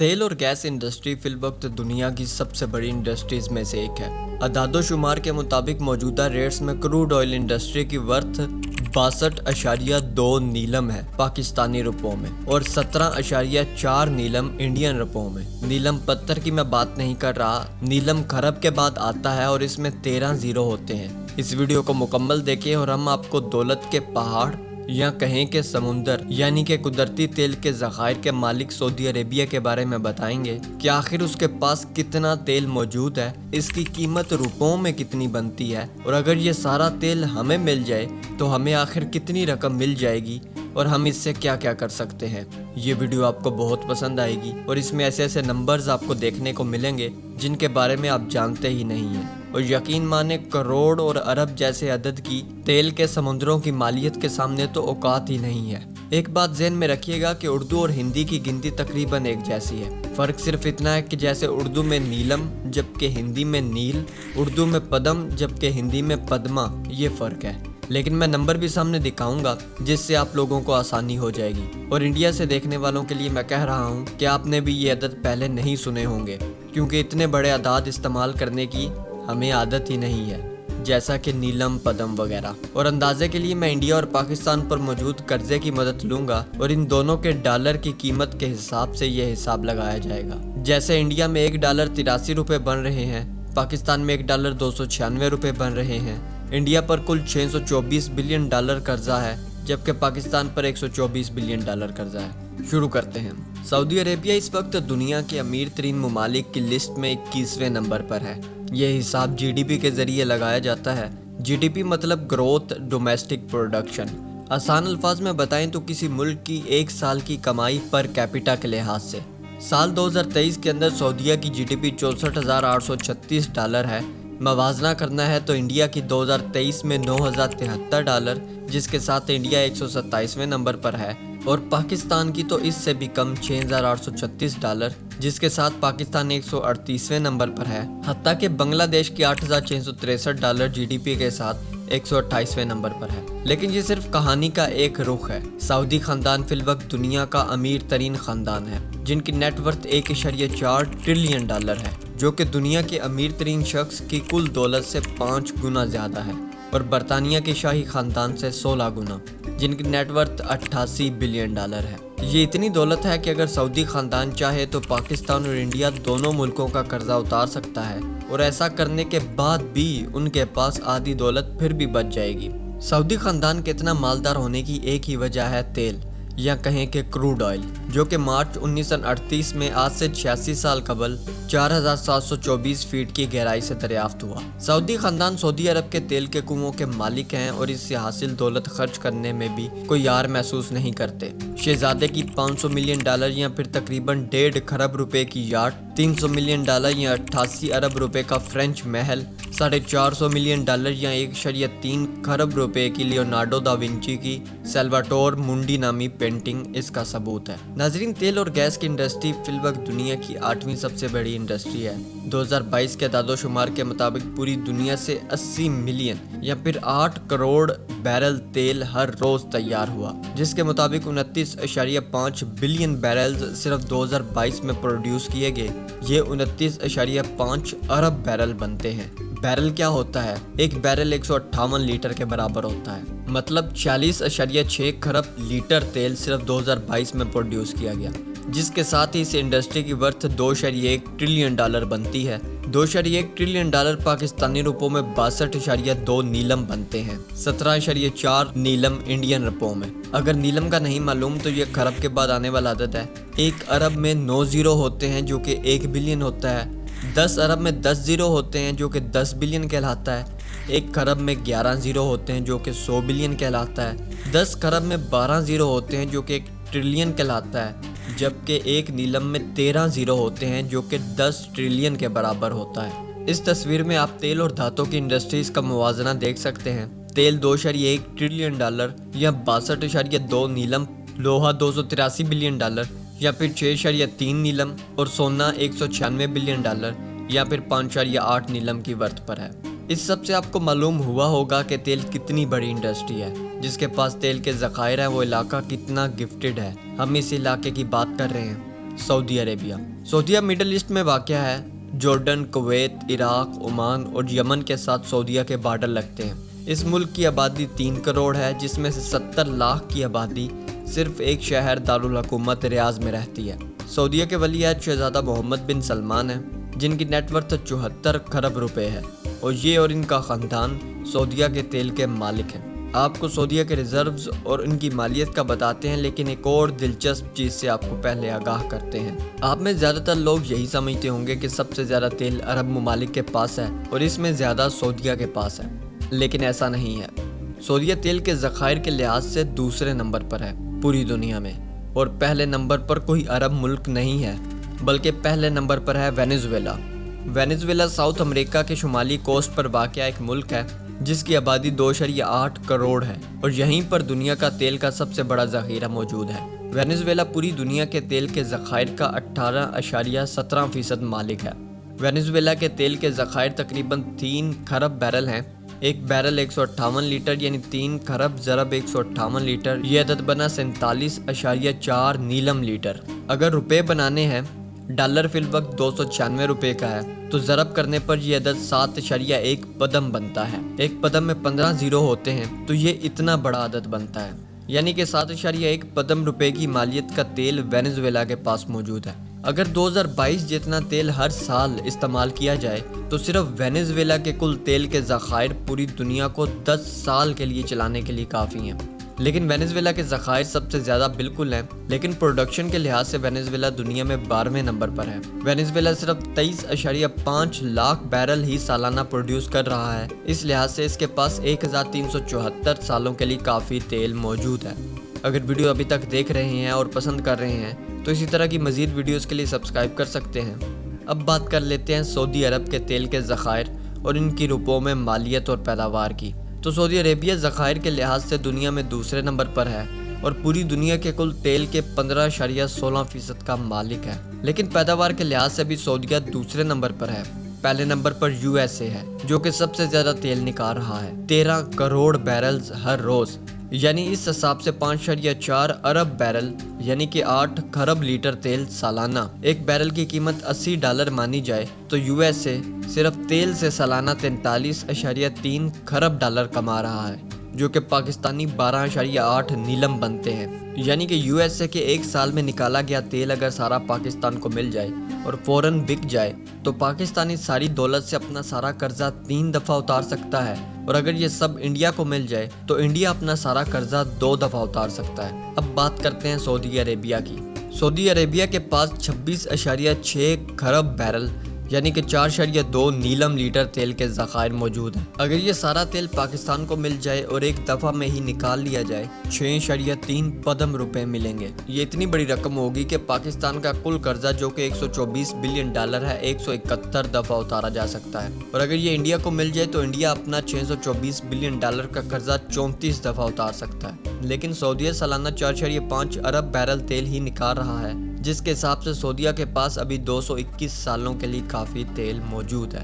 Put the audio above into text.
तेल और gas industry fill वक्त दुनिया की सबसे बड़ी इंडस्ट्रीज में से एक है। अदादो शुमार के मुताबिक मौजूदा रेट्स में क्रूड ऑयल इंडस्ट्री की वर्थ 62.2 नीलम है पाकिस्तानी रुपयों में और 17.4 नीलम इंडियन रुपयों में। नीलम पत्थर की मैं बात नहीं कर रहा, नीलम खरब के बाद आता है और इसमें 13 जीरो होते हैं। इस वीडियो को मुकम्मल देखें और हम आपको दौलत के पहाड़ या कहें कि समुंदर यानी कि कुदरती तेल के ज़खायर के मालिक सऊदी अरेबिया के बारे में बताएंगे कि आखिर उसके पास कितना तेल मौजूद है, इसकी कीमत रुपयों में कितनी बनती है और अगर ये सारा तेल हमें मिल जाए तो हमें आखिर कितनी रकम मिल जाएगी और हम इससे क्या क्या कर सकते हैं। ये वीडियो आपको बहुत पसंद आएगी और इसमें ऐसे ऐसे नंबर्स आपको देखने को मिलेंगे जिनके बारे में आप जानते ही नहीं हैं और यकीन माने करोड़ और अरब जैसे अदद की तेल के समुद्रों की मालियत के सामने तो औकात ही नहीं है। एक बात ज़हन में रखिएगा कि उर्दू और हिंदी की गिनती तकरीबन एक जैसी है। फ़र्क सिर्फ इतना है कि जैसे उर्दू में नीलम जबकि हिंदी में नील, उर्दू में पदम जबकि हिंदी में पद्मा, ये फ़र्क है। लेकिन मैं नंबर भी सामने दिखाऊंगा जिससे आप लोगों को आसानी हो जाएगी। और इंडिया से देखने वालों के लिए मैं कह रहा हूँ कि आपने भी ये अदद पहले नहीं सुने होंगे क्योंकि इतने बड़े अदाद इस्तेमाल करने की हमें आदत ही नहीं है, जैसा कि नीलम, पदम वगैरह। और अंदाजे के लिए मैं इंडिया और पाकिस्तान पर मौजूद कर्जे की मदद लूंगा और इन दोनों के डॉलर की कीमत के हिसाब से यह हिसाब लगाया जाएगा। जैसे इंडिया में $1 83 रुपये बन रहे हैं, पाकिस्तान में $1 296 रुपये बन रहे हैं। इंडिया पर कुल $624 बिलियन कर्जा है जबकि पाकिस्तान पर $124 बिलियन कर्जा है। शुरू करते हैं। सऊदी अरेबिया इस वक्त दुनिया के अमीर तरीन ममालिक की लिस्ट में 21वें नंबर पर है। यह हिसाब जीडीपी के जरिए लगाया जाता है। जीडीपी मतलब ग्रोथ डोमेस्टिक प्रोडक्शन। आसान अल्फाज में बताएं तो किसी मुल्क की एक साल की कमाई पर कैपिटा के लिहाज से। साल 2023 के अंदर सऊदीया की जीडीपी $64,836 है। मवाजना करना है तो इंडिया की 2023 में $9,073, जिसके साथ इंडिया 127वें नंबर पर है और पाकिस्तान की तो इससे भी कम $6,836, जिसके साथ पाकिस्तान 138वें नंबर पर है। हत्ता कि बांग्लादेश की $8,663 जीडीपी के साथ 128वें नंबर पर है। लेकिन ये सिर्फ कहानी का एक रुख है। सऊदी खानदान फिल वक्त दुनिया का अमीर तरीन खानदान है जिनकी नेटवर्थ $1.4 ट्रिलियन है, जो कि दुनिया के अमीर तरीन शख्स की कुल दौलत से 5 गुना ज़्यादा है और बरतानिया के शाही खानदान से 16 गुना, जिनकी नेटवर्थ $88 बिलियन है। ये इतनी दौलत है कि अगर सऊदी खानदान चाहे तो पाकिस्तान और इंडिया दोनों मुल्कों का कर्जा उतार सकता है और ऐसा करने के बाद भी उनके पास आधी दौलत फिर भी बच जाएगी। सऊदी खानदान के इतना मालदार होने की एक ही वजह है तेल या कहें कि क्रूड ऑयल, जो कि मार्च 1938 में आज से 86 साल कबल 4,724 फीट की गहराई से दरियाफ्त हुआ। सऊदी खानदान सऊदी अरब के तेल के कुओं के मालिक हैं और इससे हासिल दौलत खर्च करने में भी कोई यार महसूस नहीं करते। शहजादे की $500 मिलियन या फिर तकरीबन 1.5 खरब रुपए की याट, $300 मिलियन या 88 अरब रुपए का फ्रेंच महल, $450 मिलियन या 1.3 खरब रुपए की लियोनार्डो दा विंची की सैल्वाटोर मुंडी नामी पेंटिंग इसका सबूत है। नाजरीन, तेल और गैस की इंडस्ट्री फिल वक्त दुनिया की 8वीं सबसे बड़ी इंडस्ट्री है। 2022 के दादोशुमार के मुताबिक पूरी दुनिया से 80 मिलियन या फिर 8 करोड़ बैरल तेल हर रोज तैयार हुआ, जिसके मुताबिक 29.5 बिलियन बैरल्स सिर्फ 2022 में प्रोड्यूस किए गए। ये 29.5 अरब बैरल बनते हैं। बैरल क्या होता है? एक बैरल 158 लीटर के बराबर होता है, मतलब 40.6 खरब लीटर तेल सिर्फ 2022 में प्रोड्यूस किया गया, जिसके साथ ही इस इंडस्ट्री की वर्थ $2.1 ट्रिलियन बनती है। $2.1 ट्रिलियन पाकिस्तानी रुपयों में 62.2 नीलम बनते हैं, 17.4 नीलम इंडियन रुपयों में। अगर नीलम का नहीं मालूम तो ये खरब के बाद आने वाला आदत है। 1 अरब में 9 जीरो होते हैं जो कि 1 बिलियन होता है। 10 अरब में 10 जीरो होते हैं जो कि 10 बिलियन कहलाता है। 1 खरब में 11 जीरो होते हैं जो कि 100 बिलियन कहलाता है। 10 खरब में 12 जीरो होते हैं जो कि 1 ट्रिलियन कहलाता है, जबकि 1 नीलम में 13 जीरो होते हैं जो कि 10 ट्रिलियन के बराबर होता है। इस तस्वीर में आप तेल और धातु की इंडस्ट्रीज का मुवाजना देख सकते हैं। तेल $2.1 ट्रिलियन या 62.2 नीलम, लोहा $283 बिलियन या फिर 6.3 नीलम और सोना $196 बिलियन या फिर 5.8 नीलम की वर्थ पर है। इस सब से आपको मालूम हुआ होगा कि तेल कितनी बड़ी इंडस्ट्री है। जिसके पास तेल के ज़खायर हैं वो इलाका कितना गिफ्टेड है। हम इस इलाके की बात कर रहे हैं। Saudi Arabia. सऊदीया मिडल ईस्ट में वाक़या है। जॉर्डन, कुवैत, इराक, ओमान और यमन के साथ सऊदीया के बॉर्डर लगते हैं। इस मुल्क की आबादी 3 करोड़ है, जिसमें से 70 लाख की आबादी सिर्फ एक शहर दारुल हुकूमत रियाज में रहती है। सऊदीया के वलीअहद शहजादा मोहम्मद बिन सलमान हैं, जिनकी नेटवर्थ 74 खरब रुपए है और ये और इनका ख़ानदान सऊदीया के तेल के मालिक हैं। आपको सऊदीया के रिजर्व्स और उनकी मालियत का बताते हैं, लेकिन एक और दिलचस्प चीज़ से आपको पहले आगाह करते हैं। आप में ज़्यादातर लोग यही समझते होंगे कि सबसे ज़्यादा तेल अरब ममालिक के पास है और इसमें ज़्यादा सऊदीया के पास है, लेकिन ऐसा नहीं है। सऊदीया तेल के ज़खायर के लिहाज से दूसरे नंबर पर है पूरी दुनिया में, और पहले नंबर पर कोई अरब मुल्क नहीं है, बल्कि पहले नंबर पर है वेनेजुएला। वेनेजुएला साउथ अमेरिका के शुमाली कोस्ट पर वाक़या एक मुल्क है जिसकी आबादी 2.8 करोड़ है और यहीं पर दुनिया का तेल का सबसे बड़ा ज़ख़ीरा मौजूद है। वेनेजुएला पूरी दुनिया के तेल के ज़खायर का 18.17% मालिक है। वेनेजुएला के तेल के ज़खायर तकरीबन 3 खरब बैरल हैं। एक बैरल 158 लीटर यानी 3 खरब ज़रब 158 लीटर, ये अदद बना 47.4 नीलम लीटर। अगर रुपए बनाने हैं, डॉलर फिल वक्त 296 रुपये का है, तो ज़रब करने पर यह अदद 7.1 पदम बनता है। एक पदम में 15 ज़ीरो होते हैं, तो ये इतना बड़ा अदद बनता है, यानी कि 7.1 पदम रुपए की मालियत का तेल वेनेजुएला के पास मौजूद है। अगर 2022 जितना तेल हर साल इस्तेमाल किया जाए तो सिर्फ वेनेजुएला के कुल तेल के ज़खायर पूरी दुनिया को 10 साल के लिए चलाने के लिए काफ़ी हैं। लेकिन वेनेजुएला के ज़खायर सबसे ज़्यादा बिल्कुल हैं, लेकिन प्रोडक्शन के लिहाज से वेनेजुएला दुनिया में 12वें नंबर पर है। वेनेजुएला सिर्फ 23.5 लाख बैरल ही सालाना प्रोड्यूस कर रहा है। इस लिहाज से इसके पास 1374 सालों के लिए काफ़ी तेल मौजूद है। अगर वीडियो अभी तक देख रहे हैं और पसंद कर रहे हैं तो इसी तरह की मज़ीद वीडियोज़ के लिए सब्सक्राइब कर सकते हैं। अब बात कर लेते हैं सऊदी अरब के तेल के ज़खायर और इनकी रुपयों में मालियत और पैदावार की। तो सऊदी अरेबिया ज़खायर के लिहाज से दुनिया में दूसरे नंबर पर है और पूरी दुनिया के कुल तेल के 15.16% का मालिक है। लेकिन पैदावार के लिहाज से भी सऊदीया दूसरे नंबर पर है। पहले नंबर पर यूएसए है, जो कि सबसे ज़्यादा तेल निकाल रहा है, 13 करोड़ बैरल्स हर रोज़, यानी इस हिसाब से 5.4 अरब बैरल यानी कि 8 खरब लीटर तेल सालाना। एक बैरल की कीमत $80 मानी जाए तो यूएसए सिर्फ तेल से सालाना 43.3 खरब डॉलर कमा रहा है, जो कि पाकिस्तानी 12.8 नीलम बनते हैं। यानी कि यूएसए के एक साल में निकाला गया तेल अगर सारा पाकिस्तान को मिल जाए और फ़ौरन बिक जाए तो पाकिस्तानी सारी दौलत से अपना सारा कर्जा 3 दफ़ा उतार सकता है, और अगर ये सब इंडिया को मिल जाए तो इंडिया अपना सारा कर्जा 2 दफ़ा उतार सकता है। अब बात करते हैं सऊदी अरेबिया की। सऊदी अरेबिया के पास 26.6 खरब बैरल यानी कि 4.2 नीलम लीटर तेल के ज़खायर मौजूद हैं। अगर ये सारा तेल पाकिस्तान को मिल जाए और एक दफ़ा में ही निकाल लिया जाए 6.3 पदम रुपए मिलेंगे। ये इतनी बड़ी रकम होगी कि पाकिस्तान का कुल कर्जा जो कि 124 बिलियन डॉलर है 171 दफ़ा उतारा जा सकता है, और अगर ये इंडिया को मिल जाए तो इंडिया अपना 624 बिलियन डॉलर का कर्जा 34 दफ़ा उतार सकता है। लेकिन सऊदीया सालाना 4.5 अरब बैरल तेल ही निकाल रहा है, जिसके हिसाब से सऊदीया के पास अभी 221 सालों के लिए काफ़ी तेल मौजूद है।